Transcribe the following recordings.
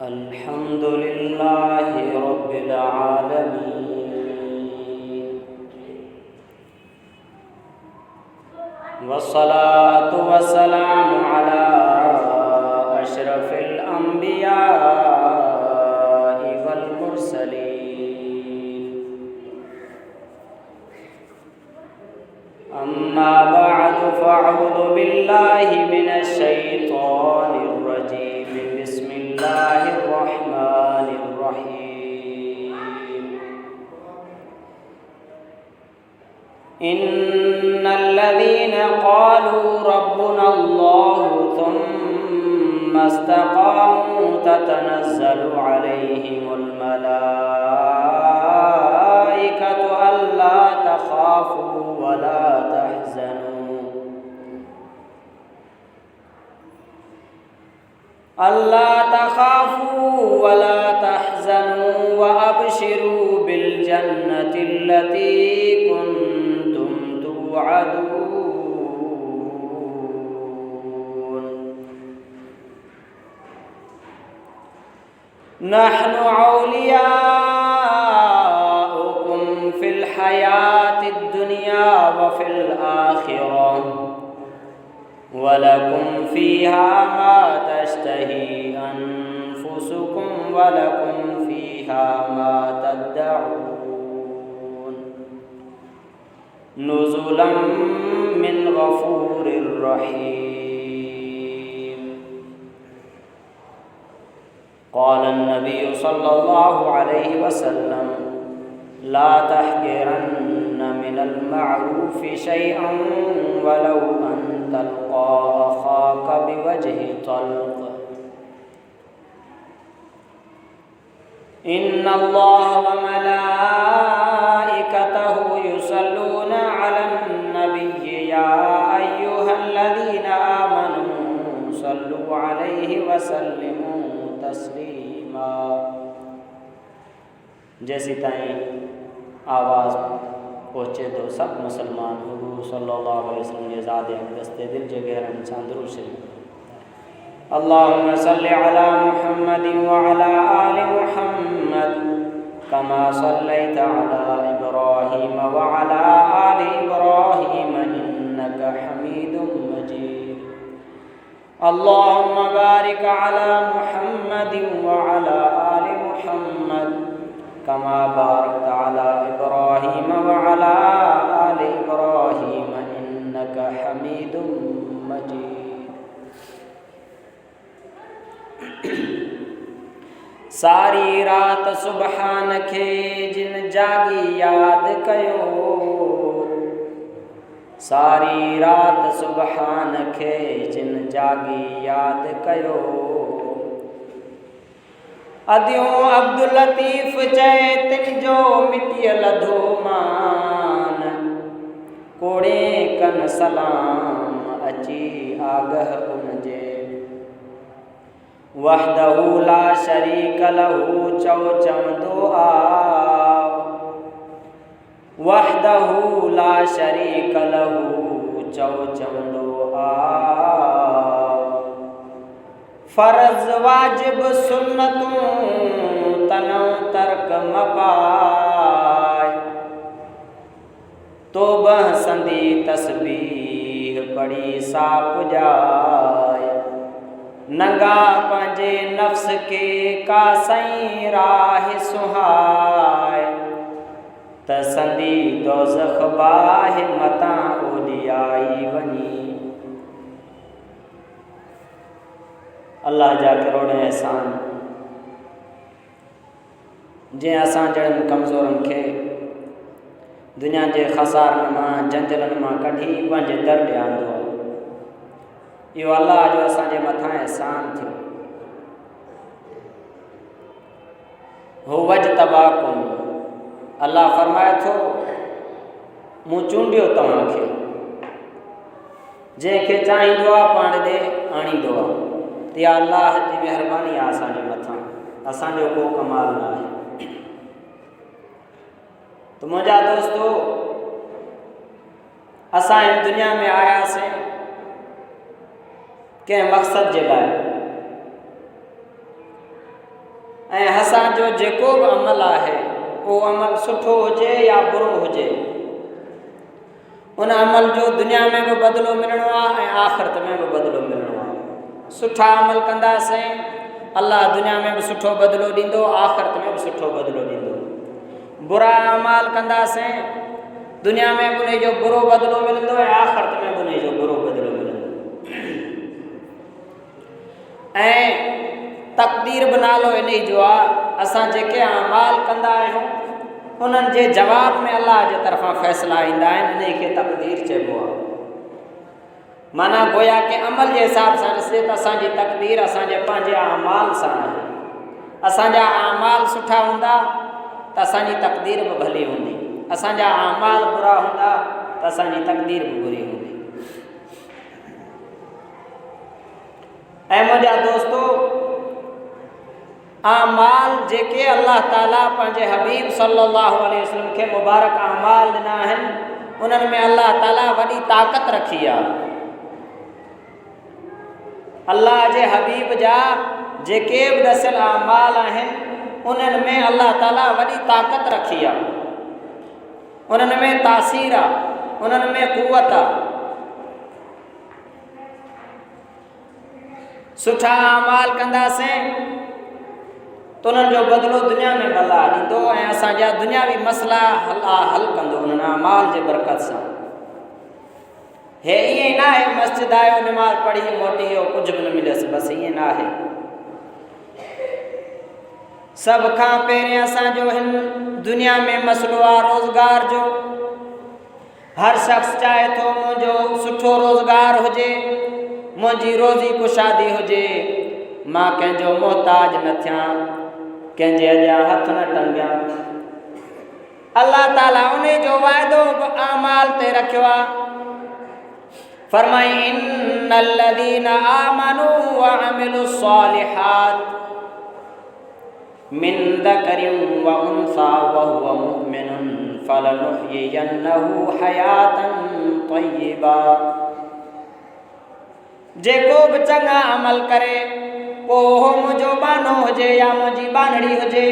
अल्हम्दुलिल्लाहि रब्बिल आलमीन वस्सलातु वस्सलामु अला अशरफिल अंबियाइ वल मुरसलीन अम्मा बअदु फ़अऊज़ु बिल्लाहि मिनश शैतानिर रजीम बिस्मिल्लाहिर रहमानिर रहीम इन्नल्लज़ीना क़ालू रब्बुनल्लाहु थुम्मा इस्तक़ामू ततनज़्ज़लु अलैहिमुल मलाइकतु अल्ला तख़ाफ़ू वला तहज़नू व अबशिरू बिल जन्नतिल्लती कुन्तुम तुअदून नहनु औलियाउकुम फिल हयातिद दुनिया व फिल आखिरह वलकुम फ़ीहा मा तश्तही अनफुसुकुम वलकुम फ़ीहा मा तद्दऊन नुज़ुलन मिन गफ़ूरिर रहीम क़ाल अन्नबी सल्लल्लाहु अलैहि वसल्लम ला तहक़िरन्न मिनल मअरूफ़ि शैअन वलौ अन तल्क़ा अख़ाक बिवजहि तल्क़ इन्नल्लाह व मलाइकतहु युसल्लूना अलन नबिय्यि या अय्युहल्लज़ीना आमनू सल्लू अलैहि वसल्लिमू तस्लीमा। जैसी ताईं आवाज़ पहुँचे तो सब मुसलमान हुजूर सल्लल्लाहु अलैहि वसल्लम के ज़ात दस्ते दिल जगह इंसान दुरूद शरीफ अल्लाहुम्मा सल्लि अला मुहम्मद व अला आलि मुहम्मद कमा सल्लैता अला इब्राहीम व अला आलि इब्राहीम इन्नका हमीदुम मजीद अल्लाहुम्मा बारिक अला मुहम्मद व अला आलि मुहम्मद कमा बारकता अला इब्राहीम व अला आलि इब्राहीम इन्नका हमीदुम मजीद। सारी रात सुबहान खे जिन जागी याद कयो सारी रात सुबहान खे जिन जागी याद कयो अदियों अब्दुल लतीफ़ चए तिन जो मिटियल धोमान कोड़े कन सलाम अची आगह उनजे वहदहू ला शरीक लहू चौ चवंदो आव वहदहू ला शरीक लहू चौ चवंदो आव फ़र्ज़ वाजिब सुन्नतूं तनों तर्क मपाय तोबह संदी तस्बीह पढ़ी साप जाय नंगा पंहिंजे नफ्स के का सईं राह सुहाय त संदी दोज़ख बाहि मतां ओॾियाई वञी। अल्लाह जा करोड़ एहसान जंहिं असां जहिड़नि कमज़ोरनि खे दुनिया जे ख़सारनि मां जंजलनि मां कढी पंहिंजे दर ॾे आंदो आहे। इहो अल्लाह जो असांजे मथां एहसान थियो। हो वजतबाकुम अल्लाह फरमाए थो मूं चूंडियो तव्हांखे जंहिंखे चाहींदो आहे पाण ॾे आणींदो आहे। इहा अल्लाह जी महिरबानी आहे असांजे मथां, असांजो को कमाल न आहे। तो मुंहिंजा दोस्तो असां हिन दुनिया में आयासीं कंहिं मक़सद जे लाइ। ऐं असांजो जेको बि अमल आहे उहो अमल सुठो हुजे या बुरो हुजे, उन अमल जो दुनिया में बि बदिलो मिलणो आहे ऐं आख़िरत में बि बदिलो मिलणो आहे। सुठा अमल कंदासीं अल्लाह दुनिया में बि सुठो बदिलो ॾींदो, आख़िरत में बि सुठो बदिलो ॾींदो। बुरा अमाल कंदासीं दुनिया में बि उन जो बुरो बदिलो मिलंदो ऐं आख़िरत में बि उन जो बुरो बदिलो मिलंदो। ऐं तक़दीर बि नालो इन जो आहे, असां जेके अमाल कंदा आहियूं उन्हनि जे जवाब में अल्लाह जे तरफ़ां फ़ैसिला ईंदा आहिनि, इन खे तक़दीर चइबो आहे। माना गोया के अमल जे हिसाब सां ॾिसे त असांजी तक़दीर असांजे पंहिंजे अमाल सां आहे। असांजा अमाल सुठा हूंदा त असांजी तक़दीर बि भली हूंदी, असांजा अमाल बुरा हूंदा त असांजी तक़दीर बि बुरी हूंदी। ऐं मुंहिंजा दोस्तो, अमाल जेके अल्लाह ताला पंहिंजे हबीब सल्लल्लाहु अलैहि वसल्लम खे मुबारक अमाल ॾिना आहिनि, उन्हनि में अल्लाह ताला वॾी ताक़त रखी आहे। अल्लाह जे हबीब जा जेके बि ॾसियल अमाल आहिनि उन्हनि में अल्लाह ताला वॾी ताक़त रखी आहे, उन्हनि में तासीर आहे, उन्हनि में क़ुवत आहे। सुठा अमाल कंदासीं त उन्हनि जो बदिलो दुनिया में अल्लाह ॾींदो ऐं असांजा दुनियावी मसइला हल कंदो उन्हनि अमाल जे बरकत सां। हे ईअं न आहे मस्जिद आयो नमाज़ पढ़ी मोटी वियो कुझु बि न मिलियसि, बसि ईअं न आहे। सभ खां पहिरियों असांजो हिन दुनिया में मसइलो आहे रोज़गार जो। हर शख़्स चाहे थो मुंहिंजो सुठो रोज़गार हुजे, मुंहिंजी रोज़ी कुशादी हुजे, मां कंहिंजो मोहताज न थियां, कंहिंजे अॻियां हथ न टंगियां। अल्लाह ताला उन जो वाइदो बि अमाल ते रखियो आहे। फरमाई इन्नल्लज़ीना आमनू व अमिलुस्सालिहात मिन ज़करिन व उन्सा व हुव मुमिनुन फलनुहयियन्नहु हयातन तय्यिबा। जेको बि चङा अमल करे, पोइ मुंहिंजो बानो हुजे या मुंहिंजी बानड़ी हुजे,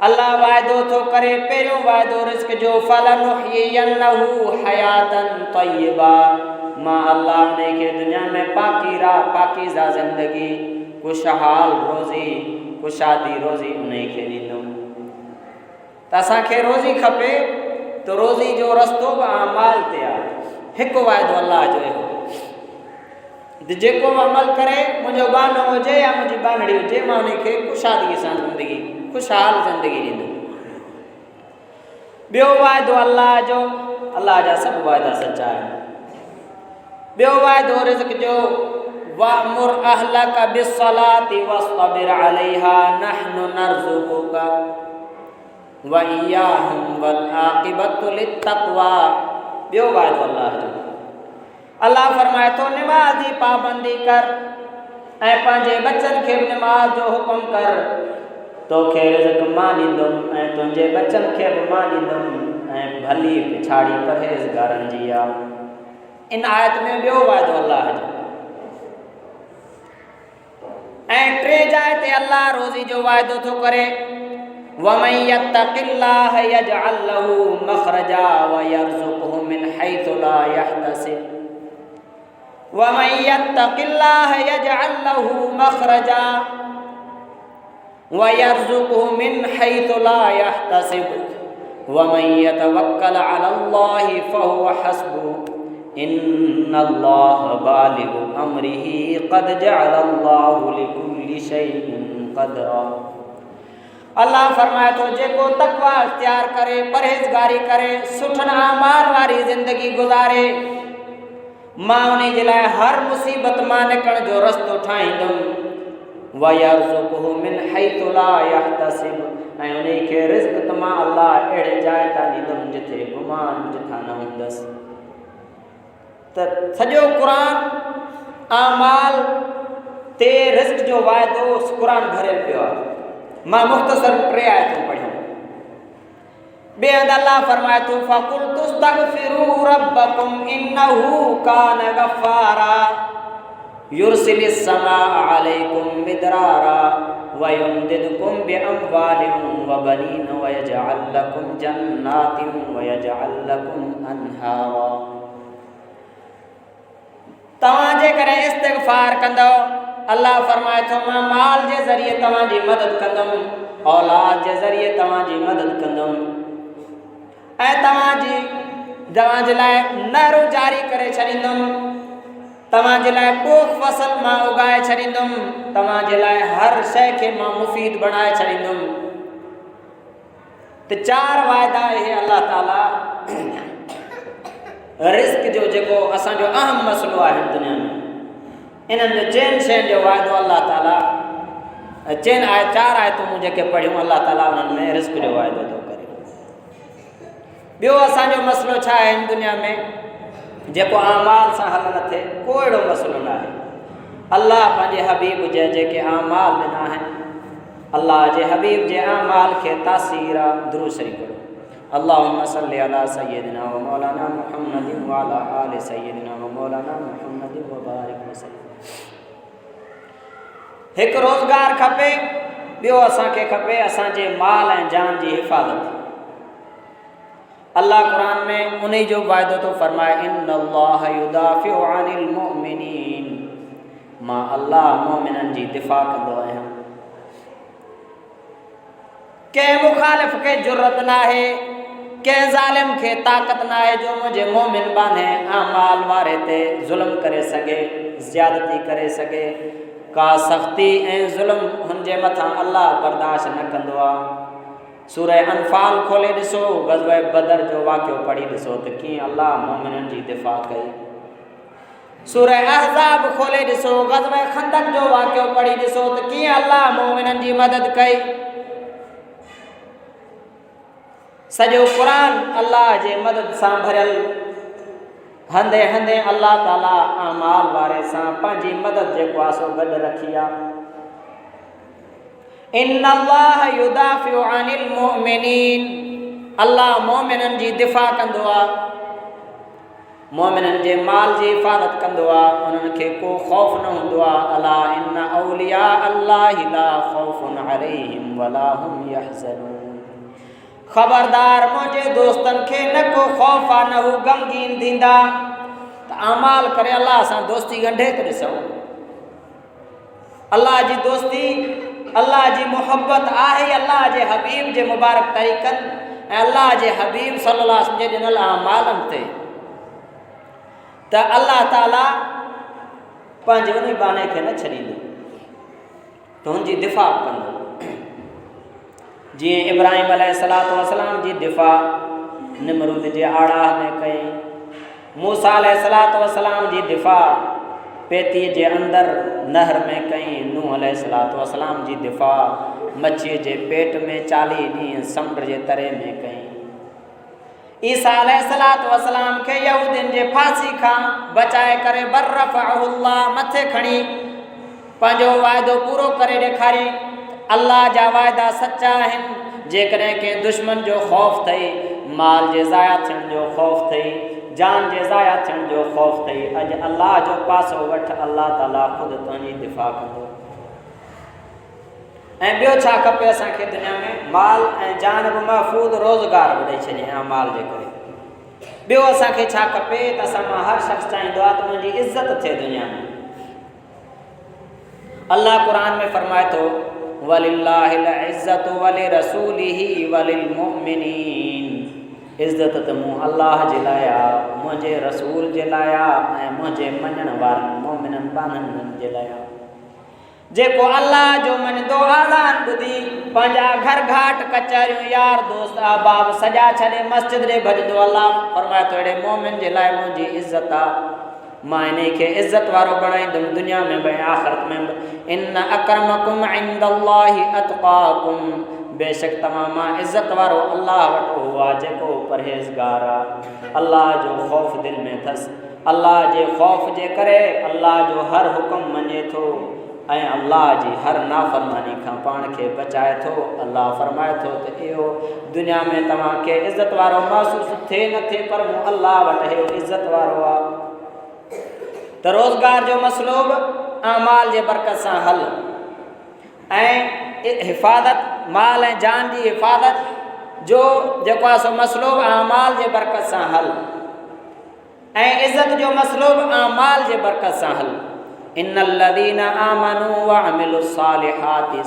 अल्लाह वाइदो थो करे, पहिरियों वाइदो रिज़्क़ जो, फलनुहयियन्नहु हयातन तय्यिबा, मां अल्लाह उन खे दुनिया में पाकीज़ा ज़िंदगी, खुशहाल रोज़ी, कुशादी रोज़ी उन खे ॾींदुमि। त असांखे रोज़ी खपे त रोज़ी जो रस्तो बि अमाल ते आहे। हिकु वाइदो अल्लाह जो हो, जेको अमल करे मुंहिंजो बानो हुजे या मुंहिंजी बानड़ी हुजे, मां उन खे कुशादीअ सां ज़िंदगी, खुशहाल ज़िंदगी ॾींदुमि। ॿियो वाइदो अल्लाह जो, अल्लाह जा सभु वाइदा सचा आहिनि। ॿियो वाइदो रिज़्क़ जो, वअमुर अहलक बिस्सलाति वस्तबिर अलैहा नहनु नर्ज़ुकुका व इय्याहुम वल आक़िबतु लित्तक़वा। ॿियो वाइदो अल्लाह जो, अल्लाह फरमाए थो निमाज़ी पाबंदी कर ऐं पंहिंजे बच्चनि खे बि निमाज़ जो हुकुम कर, तोखे रिज़्क़ मां ॾींदुमि ऐं तुंहिंजे बच्चनि खे बि मां ॾींदुमि ऐं भली पिछाड़ी परहेज़गारनि जी आहे। इन आयत में ॿियो वाइदो अल्लाह जो। ऐं टे जाइ ते अल्लाह रोज़ी जो वाइदो थो करे, वमन यत्तक़िल्लाह यजअल लहू मख़रजा व यरज़ुक़हु मिन हैथु ला यहतसिब। वमन यत्तक़िल्लाह यजअल लहू मख़रजा व यरज़ुक़हु मिन हैथु ला यहतसिब वमन यतवक्कल अलल्लाहि फहुव हस्बुहु इन्नल्लाह बालिगु अम्रिही क़द जअलल्लाहु लिकुल्लि शैइन क़दरा। अल्लाह फरमाए थो, जेको तक़वा इख्तियार करे, परहेज़गारी करे, सुठन अमाल वारी ज़िंदगी गुज़ारे, मां उन जे लाइ हर मुसीबत मां निकिरण जो रस्तो ठाहींदुमि। वयरज़ुक़हु मिन हैथु ला यहतसिब, ऐं उन खे रिज़्क़ त मां अल्लाह अहिड़े जाइ तां ॾींदुमि जिथे गुमान जिथां न हूंदसि। त सॼो क़ुरान अमाल ते रिज़्क़ जो वाइदो क़ुरान भरियल पियो आहे। मां मुख़्तसर टे आयतूं पढ़ियूं। ॿिए हंधि अल्लाह फरमाए थो, फक़ुल्तुस्तग़फ़िरू रब्बकुम इन्नहू कान गफ़ारा युरसिलिस समा अलैकुम मिदरारा व युमदिदकुम बिअमवालिन व बनीन व यजअल लकुम जन्नातिन व यजअल लकुम अनहारा। तव्हां जे करे इस्तिग़फ़ार कंदो, अल्लाह फरमाए थो मां माल जे ज़रिए तव्हांजी मदद कंदुमि, औलाद जे ज़रिए तव्हांजी मदद कंदुमि ऐं तव्हांजे लाइ नहरूं जारी करे छॾींदुमि, तव्हांजे लाइ पोख फसल मां उगाए छॾींदुमि, तव्हांजे लाइ हर शइ खे मां मुफ़ीद बणाए छॾींदुमि। त चार वाइदा इहे अल्लाह ताला रिस्क जो जेको असांजो अहम मसइलो आहे दुनिया में, इन्हनि जो चइनि शयुनि जो वाइदो अल्लाह ताला चइनि चार आयतूं जेके पढ़ियूं अल्लाह ताला उन्हनि में रिस्क जो वाइदो थो करे। ॿियो असांजो मसइलो छा आहे हिन दुनिया में जेको आमाल सां हल न थिए, को अहिड़ो मसइलो न आहे। अल्लाह पंहिंजे हबीब जे जेके आमाल ॾिना आहिनि, अल्लाह जे हबीब जे आमाल खे तासीर दुरूद शरीफ़ पढ़ो। अल्लाहुम्मा सल्लि अला सय्यदिना व मौलाना मुहम्मदिन व अला आलि सय्यदिना व मौलाना मुहम्मदिन व बारिक वसल्लम। हिकु रोज़गार खपे, ॿियो असांखे खपे असांजे माल ऐं जान जी हिफ़ाज़त। अल्लाह क़ुरान में उन जो वाइदो थो फरमाए, इन्नल्लाह युदाफ़िउ अनिल मुमिनीन, मां अल्लाह मोमिननि जी दिफ़ा कंदो आहियां। कंहिं मुखालिफ़ खे ज़रूरत न आहे, कंहिं ज़ालिम खे ताक़त न आहे जो मुंहिंजे मोमिन बाने आमाल वारे ते ज़ुल्म करे सघे, ज़्यादती करे सघे। का सख़्ती ऐं ज़ुल्म हुनजे मथां अल्लाह बर्दाश्त न कंदो आहे। सूरह अनफाल खोले ॾिसो, ग़ज़वे बदर जो वाक़ियो पढ़ी ॾिसो त कीअं अल्लाह मोमिननि जी दिफ़ा कई। सूरह अहज़ाब खोले ॾिसो, ग़ज़वे खंदक जो वाक़ियो पढ़ी ॾिसो त कीअं अल्लाह मोमिननि जी मदद कई। सॼो क़ुरान अल्लाह जे मदद सां भरियल, हंधे हंधे अल्लाह ताला आमाल वारे सां पंहिंजी मदद जेको आहे सो गॾु रखी आहे। इन्नल्लाह युदाफ़िउ अनिल मुमिनीन, अल्लाह मोमिननि जी दिफ़ा कंदो आहे, मोमिननि जे माल जी हिफ़ाज़त कंदो आहे, उन्हनि खे को ख़ौफ़ न हूंदो आहे। अला इन्न औलिया अल्लाहि ला ख़ौफ़ुन अलैहिम वला हुम यहज़नून, ख़बरदार मुंहिंजे दोस्तनि खे न को ख़ौफ़ आहे न हू ग़मगीन थींदा। त आमाल करे अल्लाह सां दोस्ती ॻंढे थो ॾिसूं। अल्लाह जी दोस्ती, अल्लाह जी मोहब्बत आहे अल्लाह जे हबीब जे मुबारक तरीक़नि ऐं अल्लाह जे हबीब सल्लल्लाहु अलैहि वसल्लम जे ॾिनल आमालनि ते। त अल्लाह ताला पंहिंजे उन बाने खे न छॾींदो, त हुनजी दिफ़ा कंदो। जीअं इब्राहिम अलैहिस्सलातु वस्सलाम जी दिफ़ा निमरूद जे आड़ाह में कई, मूसा अलैहिस्सलातु वस्सलाम जी दिफ़ा पेती जे अंदरि नहर में कई, नूह अलैहिस्सलातु वस्सलाम जी दिफ़ा मच्छीअ जे पेट में 40 ॾींहं समुंड जे तरे में कई। ईसा अलैहिस्सलातु वस्सलाम खे यहूदियुनि जे फांसी खां बचाए करे बर्रफ़अहुल्लाह मथे खणी पंहिंजो वाइदो पूरो करे ॾेखारी। अल्लाह जा वाइदा सचा आहिनि। जेकॾहिं कंहिं दुश्मन जो ख़ौफ़ अथई, माल जे ज़ाया थियण जो ख़ौफ़ अथई, जान जे ज़ाया थियण जो ख़ौफ़ अथई, अॼु अल्लाह जो पासो वठ, अल्लाह ताला ख़ुदि तुंहिंजी दिफ़ा कंदो। ऐं ॿियो छा खपे असांखे दुनिया में? माल ऐं जान बि महफ़ूज़ रोज़गार बि ॾेई छॾियईं आमाल जे करे। ॿियो असांखे छा खपे त असां मां हर शख़्स चाहींदो आहे त मुंहिंजी इज़त थिए दुनिया में। अल्लाह क़ुरान में फरमाए थो, वलिल्लाहिल इज़्ज़तु वलिरसूलिही वलिलमुमिनीन, इज़त त मूं अल्लाह जे लाइ आहे, मुंहिंजे रसूल जे लाइ आहे ऐं मुंहिंजे मञण वारनि मोमिननि बाननि जे लाइ आहे। जेको अल्लाह जो मञंदो, आज़ान ॿुधी पंहिंजा घर घाट कचहरियूं यार दोस्त अहबाब सॼा छॾे मस्जिद ॾे भॼंदो, अल्लाह फरमाए थो अहिड़े मोमिन जे लाइ मुंहिंजी इज़त आहे, मां इन खे इज़त वारो बणाईंदुमि दुनिया में बि आख़िरत में बि। इन्न अक्रमकुम इंदल्लाहि अतक़ाकुम, बेशक तव्हां मां इज़त वारो अल्लाह वटि उहो आहे जेको परहेज़गार आहे, अल्लाह जो ख़ौफ़ दिलि में अथसि, अल्लाह जे ख़ौफ़ जे करे अल्लाह जो हर हुकुम मञे थो ऐं अल्लाह जी हर नाफ़रमानी खां पाण खे बचाए थो। अल्लाह फरमाए थो त इहो दुनिया में तव्हांखे इज़त वारो महसूसु थिए न थिए, पर मूं अल्लाह वटि इहो इज़त वारो आहे। त रोज़गार जो मसइलो बि अमाल जे बरकत सां हल ऐं हिफ़ाज़त माल ऐं जान जी हिफ़ाज़त जो जेको आहे सो मसलो अमाल जे बरकत सां हल ऐं इज़त जो मसलो अमाल जे बरकत सां हल। इन्नल्लज़ीना आमनू व अमिलुस्सालिहाति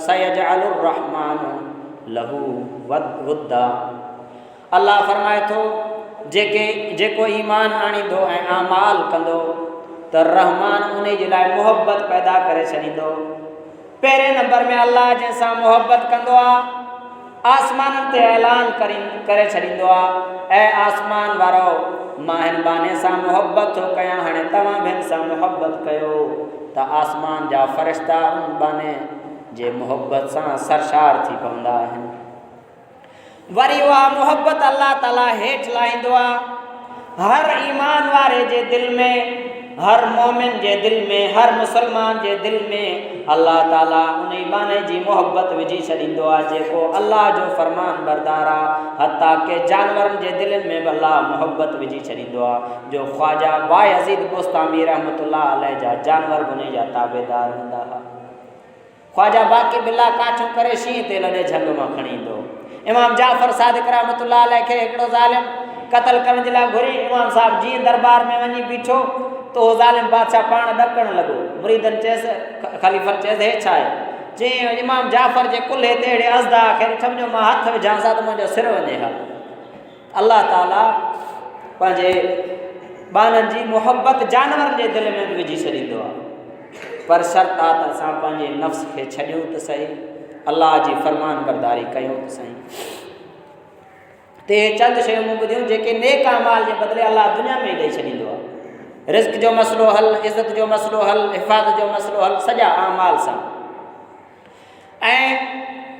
सयजअलुर रहमानु लहू वद्दा। अल्लाह फरमाए थो जेको ईमान आणींदो ऐं अमाल कंदो त रहमान उन जे लाइ मुहबत पैदा करे छॾींदो। पहिरें नंबर में अल्लाह जंहिंसां मुहबत कंदो आहे आसमाननि ते ऐलान करे छॾींदो आहे ऐं आसमान वारो मां हिन बहाने सां मुहबत थो कयां, हाणे तव्हां बि हिन सां मुहबत कयो त आसमान जा फ़रिश्ता उन बहाने जे मुहबत सां सरशार थी पवंदा आहिनि। वरी उहा मुहबत अल्लाह ताला हेठि लाहींदो आहे हर ईमान वारे जे दिलि में, हर मोमिन जे दिलि में, हर मुसलमान जे दिलि में अल्लाह ताला उन बहाने जी मुहबत विझी छॾींदो आहे जेको अल्लाह जो फरमान बरदार आहे। हता के जानवरनि जे दिलनि में बि अल्लाह मुहबत विझी छॾींदो आहे। जो ख्वाजा बायज़ीद बुस्तामी रहमतुल्लाह अलैह जा जानवर बि उन जा ताबेदार हूंदा हुआ। ख्वाजा बाक़ी बिला काठियूं करे शींहं ते लॾे झंग मां खणी ईंदो। इमाम जाफ़र सादिक रहमतुल्लाह अलैह खे हिकिड़ो ज़ालिम क़त्ल करण जे लाइ घुरी। इमाम साहब जीअं दरबार में वञी बीठो त उहो ज़ालिम बादशाह पाण ॾकणु लॻो। मुरीदनि चयसि, ख़लीफ़नि चयसि, हे छा आहे? चई इमाम जाफ़र जे कुल्हे ते अहिड़े अज़दा खे ॾिठमि जो मां हथु विझां सां त मुंहिंजो सिर वञे हा। अल्लाह ताला पंहिंजे ॿारनि जी मुहबत जानवरनि जे दिलि में बि विझी छॾींदो आहे, पर शर्त आहे त असां पंहिंजे नफ़्स खे छॾियूं त सही, अल्लाह जी फरमान बरदारी कयूं त सही। ते चंद शयूं मूं ॿुधियूं जेके नेक अमाल जे बदिले अल्लाह दुनिया में ई ॾेई छॾींदो आहे। रिज़्क़ जो मसइलो हल, इज़त जो मसइलो हल, हिफ़ाज़त जो मसइलो हल, सॼा अमाल सां। ऐं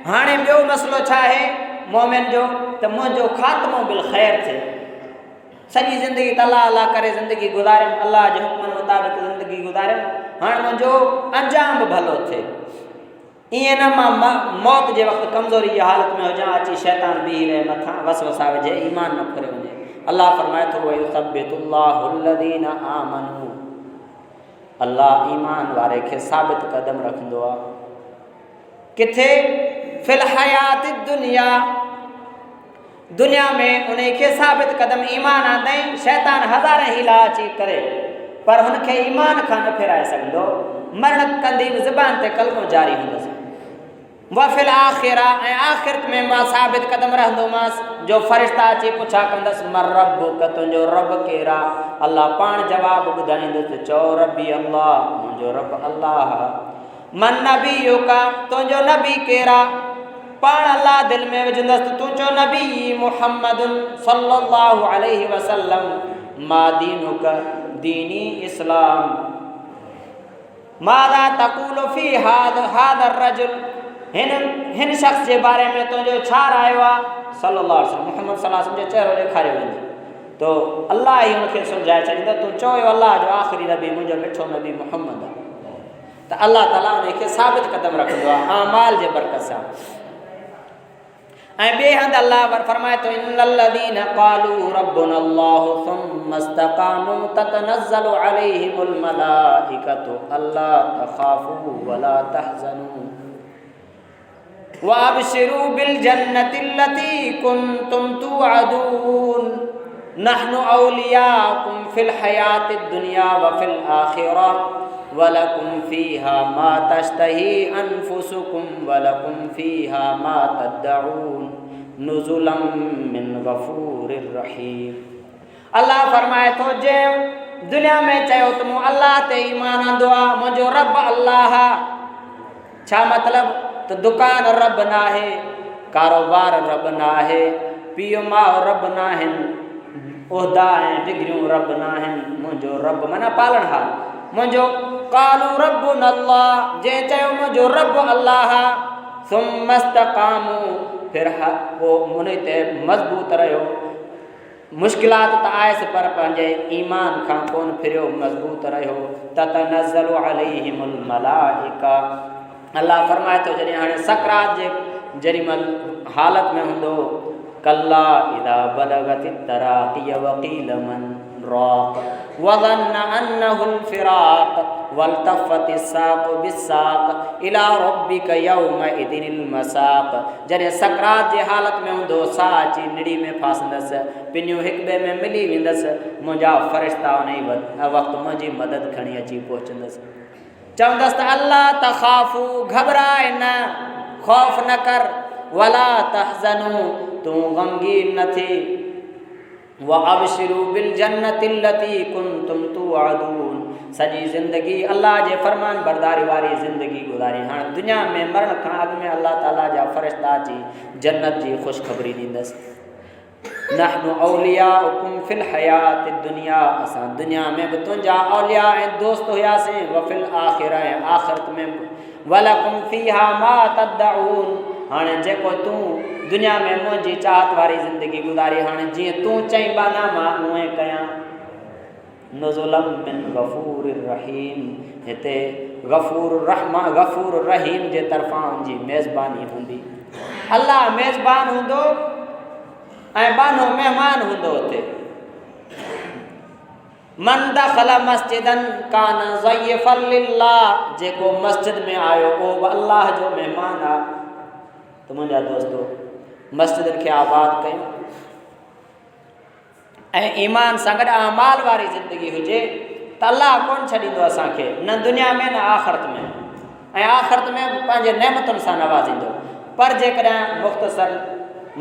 हाणे ॿियो मसइलो छा आहे मोमिन जो त मुंहिंजो ख़ात्मो बिल ख़ैर थिए। सॼी ज़िंदगी त अल्लाह अल्लाह करे ज़िंदगी गुज़ारियमि, अल्लाह जे हुक्मनि मुताबिक़ ज़िंदगी गुज़ारियमि, हाणे मुंहिंजो अंजाम बि भलो थिए। ईअं न मां मौत जे वक़्तु कमज़ोरी जी हालत में हुजां, अची शैतान बीही रहे मथां वसवसा विझे, ईमान न फुरे वञे। अल्लाह फरमाए थो वयुसब्बितुल्लाहुल्लज़ीना आमनू, अल्लाह ईमान वारे खे साबित क़दम रखंदो आहे। किथे? फिल हयात दुनिया, दुनिया में उन खे साबित क़दम ईमान आंदई। शैतान हज़ार हीला अची करे पर हुनखे ईमान खां न फेराए सघंदो। मरण कंदी बि ज़बान ते कलमो जारी हूंदुसि। वफ़िल आख़िरा, ऐं आख़िरत में मां साबित क़दम रहंदोमांसि। जो फ़रिश्ता अची पुछा कंदसि मर रब्बुक, तुंहिंजो रब केरु आहे? अल्लाह पाण जवाबु ॿुधाईंदुसि, चओ रबी अल्लाह, मुंहिंजो रब अल्लाह। मन नबीयुक, तुंहिंजो नबी केरु आहे? पाण अल्लाह दिलि में विझंदसि, तूं चओ नबी मुहम्मदुन सल्लल्लाहु अलैहि वसल्लम। मा दीनुक, दीनी इस्लाम। मादा तक़ूलु फी हादर रजुल, हिन शख़्स जे बारे में तुंहिंजो छा रायो आहे? सल्लल्लाहु अलैहि वसल्लम, मुहम्मद सल्लल्लाहु अलैहि वसल्लम जो चहिरो ॾेखारियो वेंदो तो अल्लाह ई हुनखे सम्झाए छॾींदो, तूं चओ अल्लाह जो आख़िरी नबी मुंहिंजो मिठो नबी मुहम्मद आहे। त अल्लाह ताला उनखे साबित क़दम रखंदो आहे अमाल जे बरकत सां। ऐं ॿिए हंधि अल्लाह फरमाए थो, इन्नल्लज़ीना क़ालू रब्बुनल्लाहु सुम्मा इस्तक़ामू ततनज़्ज़लु अलैहिमुल मलाइकतु अल्ला तख़ाफू वला तहज़नू वअबशिरू बिल जन्नतिल्लती कुंतुम तुअदून नहनु औलियाकुम फिल हयातिद दुनिया व फिल आखिरा वलकुम फीहा मा तश्तही अनफुसुकुम वलकुम फीहा मा तद्दऊन नुज़ुलम मिन गफूरिर रहीम। अल्लाह फरमाए थो, जे दुनिया में चयो त मूं अल्लाह ते ईमान आंदो आहे, मुंहिंजो रब अल्लाह आहे। छा मतिलबु? त दुकान रब न आहे, कारोबार रब न आहे, पीउ माउ रब न आहिनि, उहिदा ऐं डिग्रियूं रब न आहिनि। मुंहिंजो रब माना पालणहार। मुंहिंजो क़ालू रब्बुना अल्लाह, जंहिं चयो मुंहिंजो रब अल्लाह। सुम्मा इस्तक़ामू, फिर पोइ उन ते मज़बूत रहियो। मुश्किलात त आयसि पर पंहिंजे ईमान खां कोन फिरियो, मज़बूत रहियो। ततनज़्ज़लु अलैहिमुल मलाइका, अल्लाह फरमाए थो जॾहिं हाणे सकरात जे जेॾी महिल हालत में हूंदो, कल्ला इदा बलगति तराक़ी वक़ील मन राक़ वज़न्न अन्नहुल फ़िराक़ वल्तफ़ति साक़ बिस्साक़ इला रब्बिक यौमइदिनिल मसाक़। जॾहिं सकरात जे हालत में हूंदो, साह अची निड़ी में फासंदसि, पिनियूं हिक ॿिए में मिली वेंदसि, मुंहिंजा फ़रिश्ता उन वक़्तु मुंहिंजी मदद खणी अची पहुचंदसि। चवंदसि त अल्लाह तख़ाफ़ू, घबराए न, ख़ौफ़ न कर, वला तहज़नू, तूं गमगीन न थी, व अबशिरू बिल जन्नति लती कुंतुम तुअदून। सॼी ज़िंदगी अल्लाह जे फ़रमान बरदारी वारी ज़िंदगी गुज़ारी। हाणे दुनिया में मरण खां अॻु में अल्लाह ताला जा फ़रिश्ता अची जन्नत जी ख़ुशख़बरी ॾींदसि। नहनु औलियाउकुम फिल हयाति दुनिया, असां दुनिया में बि तुंहिंजा औलिया ऐं दोस्त हुयासीं, व फिल आख़िरा, ऐं आख़िरत में बि, वलकुम फ़ीहा मा तदऊन। हाणे जेको तूं दुनिया में मुंहिंजी चाहत वारी ज़िंदगी गुज़ारी, हाणे जीअं तूं चई बाना मां उएं कयां। नुज़ुलम मिन गफ़ूरिर रहीम, हिते गफ़ूर रहीम जे तरफ़ां जी मेज़बानी हूंदी। अल्लाह मेज़बान हूंदो ऐं बानो महिमान हूंदो हुते। मन दख़ल मस्जिदन कान ज़य्फ़न लिल्लाह, जेको मस्जिद में आयो उहो अल्लाह जो महिमान आहे। त मुंहिंजा दोस्तो, मस्जिदनि खे आबाद कयूं ऐं ईमान सां गॾु अमाल वारी ज़िंदगी हुजे त अल्लाह कोन छॾींदो असांखे, न दुनिया में न आख़िरत में, ऐं आख़िरत में पंहिंजे नेमतुनि सां नवाज़ींदो। पर जेकॾहिं मुख़्तसर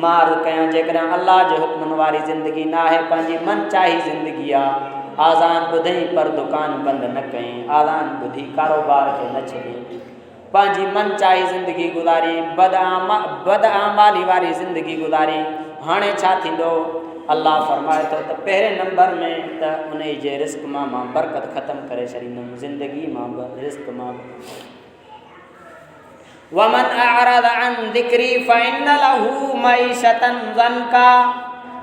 मार कयां, जेकॾहिं अल्लाह जे हुक्मनि वारी ज़िंदगी न आहे, पंहिंजी मन चाही ज़िंदगी आहे, आज़ान ॿुधई पर दुकान बंदि न कयईं, आज़ान ॿुधी कारोबार खे न छॾियईं, पंहिंजी मन चाही ज़िंदगी गुज़ारी, बदआमाली वारी ज़िंदगी गुज़ारी, हाणे छा थींदो? अल्लाह फरमाए थो त पहिरें नंबर में त उन जे रिस्क मां बरकत ख़तमु करे छॾींदुमि, ज़िंदगी मां रिस्क मां। वमन अअरद अन ज़िक्री फ़इन्न लहू मईशतन ज़नका,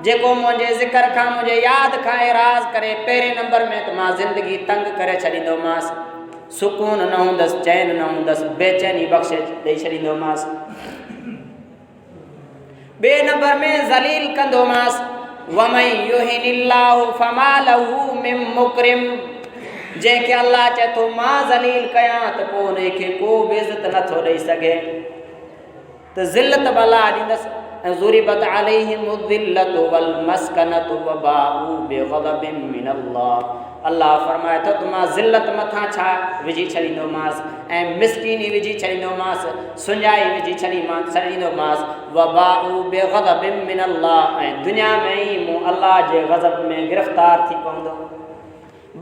जेको मुंहिंजे ज़िक्र खां, मुंहिंजे यादि खां एराज़ करे, पहिरें नंबर में त मां ज़िंदगी तंग करे छॾींदोमांसि, सुकून न हूंदसि, चैन न हूंदसि, बेचैनी बख़्शे ॾेई छॾींदोमांसि। ॿिए नंबर में ज़लील कंदोमांसि। वमन युहिनिल्लाहु फमा लहू मिन मुकरिम, जंहिंखे अल्लाह चए थो मां ज़लील कयां त पोइ उनखे को बि इज़त नथो ॾेई सघे, त ज़िल्लत अल्लाह ॾींदसि। ऐं ज़ुरिबत अलैहिमु ज़िल्लतु वल मस्कनतु वबाउ बिग़ज़बिन मिनल्लाह, अल्लाह फरमाए थो त मां ज़िल्लत मथां छा विझी छॾींदोमांसि, ऐं मिसकीनी विझी छॾींदोमांसि, सुञाई विझी छॾींदोमांसि, वबाउ बिग़ज़बिन मिनल्लाह, ऐं दुनिया में ई मूं अल्लाह जे ग़ज़ब में गिरफ़्तार थी पवंदो।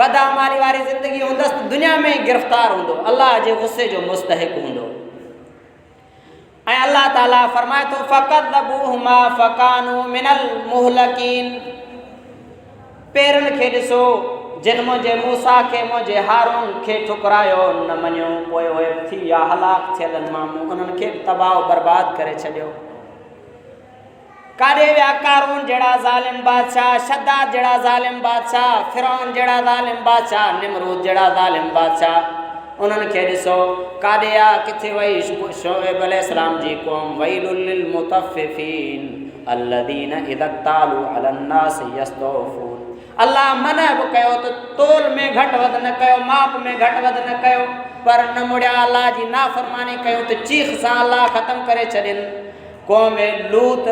बदआमाली वारी ज़िंदगी हूंदसि त दुनिया में ई गिरफ़्तार हूंदो, अल्लाह जे गुस्से जो मुस्तहिक़ हूंदो। ऐं अल्लाह ताला फरमाए थो फ़क़द्दबूहुमा फ़कानू मिनल मुहलकीन, पेरनि खे ॾिसो जिन मुंहिंजे मूसा खे, मुंहिंजे हारून खे ठुकरायो, न मञियो, पोइ उहे थी विया हलाक थियलनि मां, उन्हनि खे तबाह बर्बाद करे छॾियो। काॾे विया कारून जहिड़ा ज़ालिम बादशाह, शद्दाद जहिड़ा ज़ालिम बादशाह, फ़िरौन जहिड़ा ज़ालिम बादशाह, निमरूद जहिड़ा ज़ालिम बादशाह, उन्हनि खे ॾिसो काॾे आहे, किथे वई? शुएब अलैहिस्सलाम जी क़ौम, वैलुल लिल मुतफ़्फ़िफ़ीन अल्लज़ीना इज़ा तालू अलन्नास यस्तौफ़ून। अल्लाह मना बि कयो त तोल में घटि वधि न कयो, माप में घटि वधि न कयो, पर न मुड़िया अल्लाह जी नाफ़रमानी कयूं त चीख सां अल्लाह ख़तमु करे छॾियनि। क़ौम लूत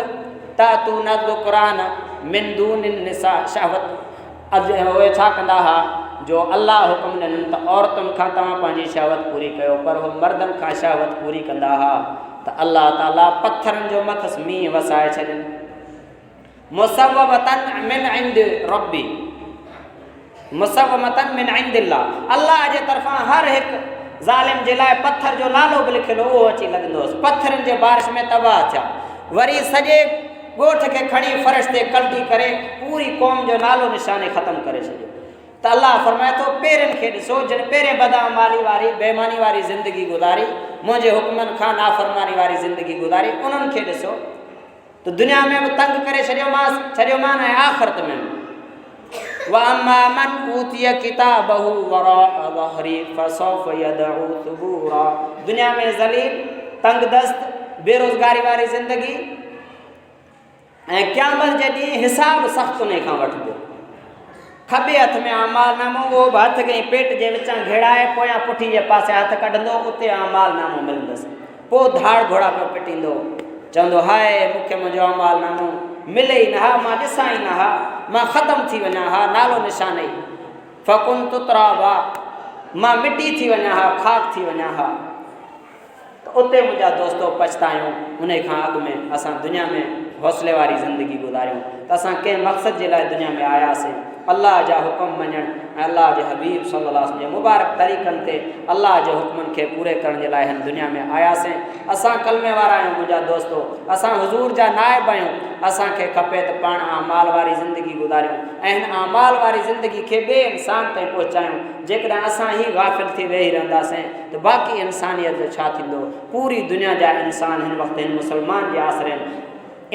तातून ज़ुकरान मिन दूनिन निसा शहवत, उहे छा कंदा हुआ? जो अल्लाह हुकुम ॾिननि त औरतुनि खां तव्हां पंहिंजी शहवत पूरी कयो, पर उहे मर्दनि खां शहवत पूरी कंदा हुआ त अल्लाह ताला पथरनि जो मथसि मींहुं वसाए छॾियनि। मुसव्वमतन मिन इंद रब्बी, मुसव्वमतन मिन इंदिल्लाह, अल्लाह जे तरफ़ां हर हिकु ज़ालिम जे लाइ पत्थर जो नालो बि लिखियलु उहो अची लॻंदो हुअसि। पत्थरनि जे बारिश में तबाह थिया, वरी सॼे ॻोठ खे खणी फ़र्श ते कल्टी करे पूरी क़ौम जो नालो निशानी ख़तमु करे छॾियो। त अल्लाह फरमाए थो पेरनि खे ॾिसो जिन पहिरें बदआमाली वारी, बेईमानी वारी ज़िंदगी गुज़ारी, मुंहिंजे हुक्मनि खां नाफ़रमानी वारी ज़िंदगी गुज़ारी, उन्हनि खे ॾिसो त दुनिया में बि तंग करे छॾियोमांनि ऐं आख़िरत में बि। वअम्मा मन ऊतिय किताबहु वराअ ज़हरी फसौफ़ यदउ सुबूरा, दुनिया में ज़लील, तंग दस्त, बेरोज़गारी वारी ज़िंदगी, ऐं क़यामत जे ॾींहुं हिसाब सख़्तु उन खां वठिबो। खॿे हथ में अमाल नामो, उहो बि हथ खे पेट जे विचां घेड़ाए पोयां पुठी जे पासे हथ कढंदो, उते अमाल नामो मिलंदुसि। पोइ धाड़ घोड़ा पियो पिटींदो, चवंदो हाय मूंखे मुंहिंजो अमाल नामो मिले ई न हा, मां ॾिसां ई न हा, मां ख़तमु थी वञा हा, नालो निशान ई फ़कुन तुतराबा, मां मिटी थी वञा हा, ख़ाक थी वञा हा। त उते मुंहिंजा दोस्तो पछतायूं। उन खां अॻु में असां दुनिया में हौसले वारी ज़िंदगी गुज़ारियूं त असां कंहिं मक़सद जे लाइ दुनिया में आयासीं, अल्लाह जा हुकुम मञण ऐं अल्लाह जे हबीब सल्लल्लाहु अलैहि वसल्लम जे मुबारक तरीक़नि ते अल्लाह जे हुकमनि खे पूरे करण जे लाइ हिन दुनिया में आयासीं। असां कलमे वारा आहियूं मुंहिंजा दोस्तो, असां हुज़ूर जा नाइब आहियूं। असांखे खपे त पाण अमाल वारी ज़िंदगी गुज़ारियूं ऐं हिन अमाल वारी ज़िंदगी खे ॿिए इंसान ताईं पहुचायूं। जेकॾहिं असां ई गाफ़िल थी वेही रहंदासीं त बाक़ी इंसानियत जो छा थींदो? पूरी दुनिया जा इंसान हिन वक़्तु हिन मुस्लमान जे आसिरे आहिनि।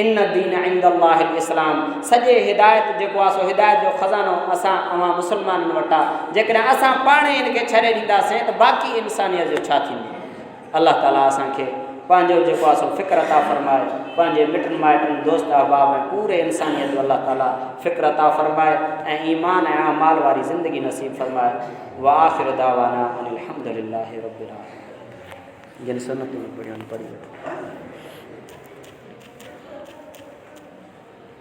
इन दीन इंदल्लाहिल इस्लाम, सॼे हिदायत जेको आहे सो हिदायत जो ख़ज़ानो असां अवां मुस्लमाननि वटि आहे। जेकॾहिं असां पाण ई हिन खे छॾे ॾींदासीं त बाक़ी इंसानियत जो छा थींदो? अल्लाह ताला असांखे पंहिंजो जेको आहे सो फ़िक्र अता फ़रमाए, पंहिंजे मिटनि माइटनि दोस्त अहबाब ऐं पूरे इंसानियत जो अल्लाह ताला फ़िक्र अता फ़रमाए ऐं ईमान ऐं अमाल वारी ज़िंदगी नसीब फ़रमाए। व आख़िर दावाना अनिल हम्दुलिल्लाहि रब्बिल आलमीन। जिन सुन्नतुनि पढ़ियनि पढ़ी वठो।